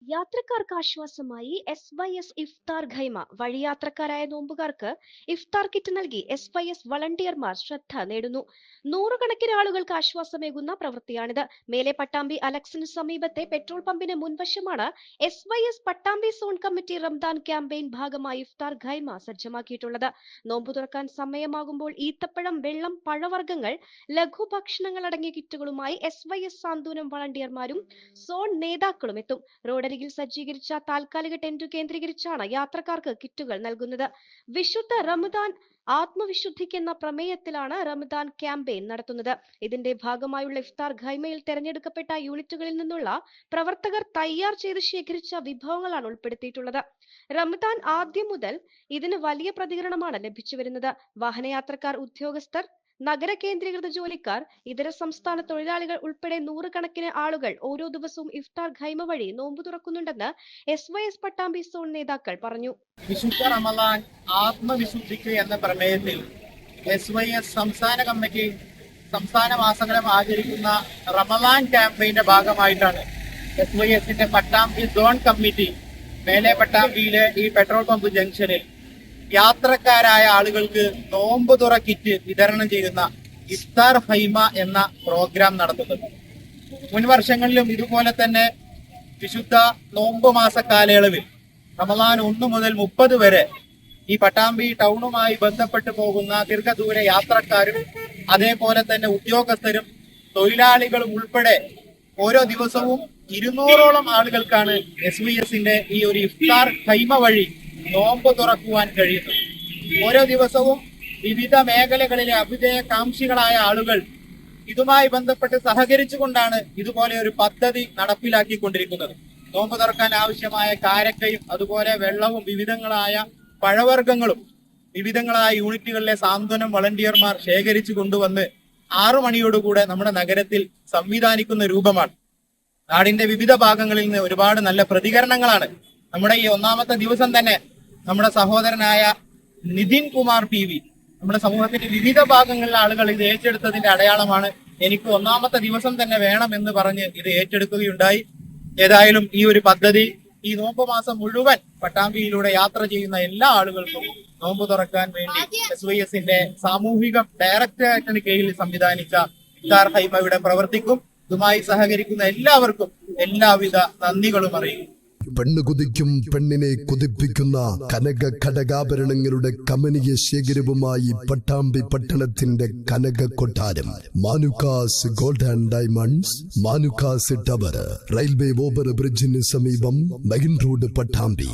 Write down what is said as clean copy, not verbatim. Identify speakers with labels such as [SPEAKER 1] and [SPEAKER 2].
[SPEAKER 1] യാത്രക്കാർക്ക് ആശ്വാസമായി SYS ഇഫ്താർ Khaimah. വഴിയാത്രക്കാരായ നോമ്പുകാർക്ക് ഇഫ്താർ kit നൽകി SYS വളണ്ടിയർമാർ ശ്രദ്ധ നേടുന്നു. നൂറുകണക്കിന് ആളുകൾക്ക് ആശ്വാസമേകുന്ന പ്രവൃത്തിയാണിത്. മേലെ പട്ടാമ്പി അലക്സിന് സമീപത്തെ പെട്രോൾ പമ്പിന് മുൻവശമാണ് SYS Pattambi zone committee Ramadan campaign ഭാഗമായി ഇഫ്താർ ഖൈമ സജ്ജമാക്കിയിട്ടുള്ളത്. നോമ്പു തുറക്കാൻ സമയമാകുമ്പോൾ ഈത്തപ്പഴം, വെള്ളം, പഴവർഗ്ഗങ്ങൾ, ലഘുഭക്ഷണങ്ങൾ അടങ്ങിയ കിറ്റുകളുമായി SYS സാന്ത്വനം വളണ്ടിയർമാരും സോൺ നേതാക്കളും എത്തും. റോഡരികിൽ സജ്ജീകരിച്ച താൽക്കാലിക ടെന്റ് കേന്ദ്രീകരിച്ചാണ് യാത്രക്കാർക്ക് കിറ്റുകൾ നൽകുന്നത്. വിശുദ്ധ റമദാൻ ആത്മവിശുദ്ധിക്കെന്ന പ്രമേയത്തിലാണ് റമദാൻ ക്യാമ്പയിൻ നടത്തുന്നത്. ഇതിന്റെ ഭാഗമായുള്ള ഇഫ്താർ ഖൈമയിൽ തെരഞ്ഞെടുക്കപ്പെട്ട യൂണിറ്റുകളിൽ നിന്നുള്ള പ്രവർത്തകർ തയ്യാർ ചെയ്ത് ശേഖരിച്ച വിഭവങ്ങളാണ് ഉൾപ്പെടുത്തിയിട്ടുള്ളത്. റമദാൻ ആദ്യം മുതൽ ഇതിന് വലിയ പ്രതികരണമാണ് ലഭിച്ചുവരുന്നത്. വാഹനയാത്രക്കാർ, ഉദ്യോഗസ്ഥർ, നഗര കേന്ദ്രീകൃത ജോലിക്കാർ, ഇതര സംസ്ഥാന തൊഴിലാളികൾ ഉൾപ്പെടെ നൂറുകണക്കിന് ആളുകൾ ഓരോ ദിവസവും ഇഫ്താർ ഖൈമ വഴി നോമ്പു തുറക്കുന്നുണ്ടെന്ന് SYS പട്ടാമ്പി സോൺ നേതാക്കൾ പറഞ്ഞു.
[SPEAKER 2] വിശുദ്ധ റമദാൻ ആത്മവിശുദ്ധിക്ക് എന്ന പ്രമേയത്തിൽ SYS സംസ്ഥാന കമ്മിറ്റി സംസ്ഥാന മാസങ്ങളും ആചരിക്കുന്ന റമദാൻ ക്യാമ്പയിന്റെ ഭാഗമായിട്ടാണ് SYSന്റെ പട്ടാമ്പി സോൺ കമ്മിറ്റി മേലെ പട്ടാമ്പിയിലെ ഈ പെട്രോൾ പമ്പ് ജംഗ്ഷനിൽ യാത്രക്കാരായ ആളുകൾക്ക് നോമ്പ് തുറ കിറ്റ് വിതരണം ചെയ്യുന്ന ഇഫ്താർ ഖൈമ എന്ന പ്രോഗ്രാം നടത്തുന്നത്. മുൻ വർഷങ്ങളിലും ഇതുപോലെ തന്നെ വിശുദ്ധ നോമ്പ് മാസ കാലയളവിൽ റമദാൻ 1 മുതൽ 30 വരെ ഈ പട്ടാമ്പി ടൗണുമായി ബന്ധപ്പെട്ട് പോകുന്ന ദീർഘദൂര യാത്രക്കാരും അതേപോലെ തന്നെ ഉദ്യോഗസ്ഥരും തൊഴിലാളികളും ഉൾപ്പെടെ ഓരോ ദിവസവും 200ഓളം ആളുകൾക്കാണ് SYSന്റെ ഈ ഒരു ഇഫ്താർ ഖൈമ വഴി നോമ്പ് തുറക്കുവാൻ കഴിയുന്നത്. ഓരോ ദിവസവും വിവിധ മേഖലകളിലെ അഭ്യുദയകാംക്ഷികളായ ആളുകൾ ഇതുമായി ബന്ധപ്പെട്ട് സഹകരിച്ചുകൊണ്ടാണ് ഇതുപോലെ ഒരു പദ്ധതി നടപ്പിലാക്കിക്കൊണ്ടിരിക്കുന്നത്. നോമ്പ് തുറക്കാൻ ആവശ്യമായ കാരക്കയും അതുപോലെ വെള്ളവും വിവിധങ്ങളായ പഴവർഗ്ഗങ്ങളും വിവിധങ്ങളായ യൂണിറ്റുകളിലെ സാന്ത്വനം വളണ്ടിയർമാർ ശേഖരിച്ചു കൊണ്ടുവന്ന് 6 മണിയോടുകൂടെ നമ്മുടെ നഗരത്തിൽ സംവിധാനിക്കുന്ന രൂപമാണ്. നാടിന്റെ വിവിധ ഭാഗങ്ങളിൽ നിന്ന് ഒരുപാട് നല്ല പ്രതികരണങ്ങളാണ്. നമ്മുടെ ഈ 1ാമത്തെ ദിവസം തന്നെ നമ്മുടെ സഹോദരനായ നിതിൻ കുമാർ PV നമ്മുടെ സമൂഹത്തിന്റെ വിവിധ ഭാഗങ്ങളിലെ ആളുകൾ ഇത് ഏറ്റെടുത്തതിന്റെ അടയാളമാണ്. എനിക്ക് 1ാമത്തെ ദിവസം തന്നെ വേണം എന്ന് പറഞ്ഞ് ഇത് ഏറ്റെടുക്കുകയുണ്ടായി. ഏതായാലും ഈ ഒരു പദ്ധതി ഈ നോമ്പ് മാസം മുഴുവൻ പട്ടാമ്പിയിലൂടെ യാത്ര ചെയ്യുന്ന എല്ലാ ആളുകൾക്കും നോമ്പ് തുറക്കാൻ വേണ്ടി SYSന്റെ സാമൂഹിക ഡയറക്ടറേറ്റിന് കീഴിൽ സംവിധാനിച്ച ഇഫ്താർ ഖൈമ ഇവിടെ പ്രവർത്തിക്കും. ഇതുമായി സഹകരിക്കുന്ന എല്ലാവർക്കും എല്ലാവിധ നന്ദികളും അറിയിക്കും.
[SPEAKER 3] പെണ്ണ് കുതിക്കും പെണ്ണിനെ കുതിപ്പിക്കുന്ന കനക ഘടകാഭരണങ്ങളുടെ കമനീയ ശേഖരവുമായി പട്ടാമ്പി പട്ടണത്തിന്റെ Kanaka Kottaram Manukkas gold and diamonds, Manukkas tower, railway over ബ്രിഡ്ജിന് സമീപം മെയിൻ റോഡ് പട്ടാമ്പി.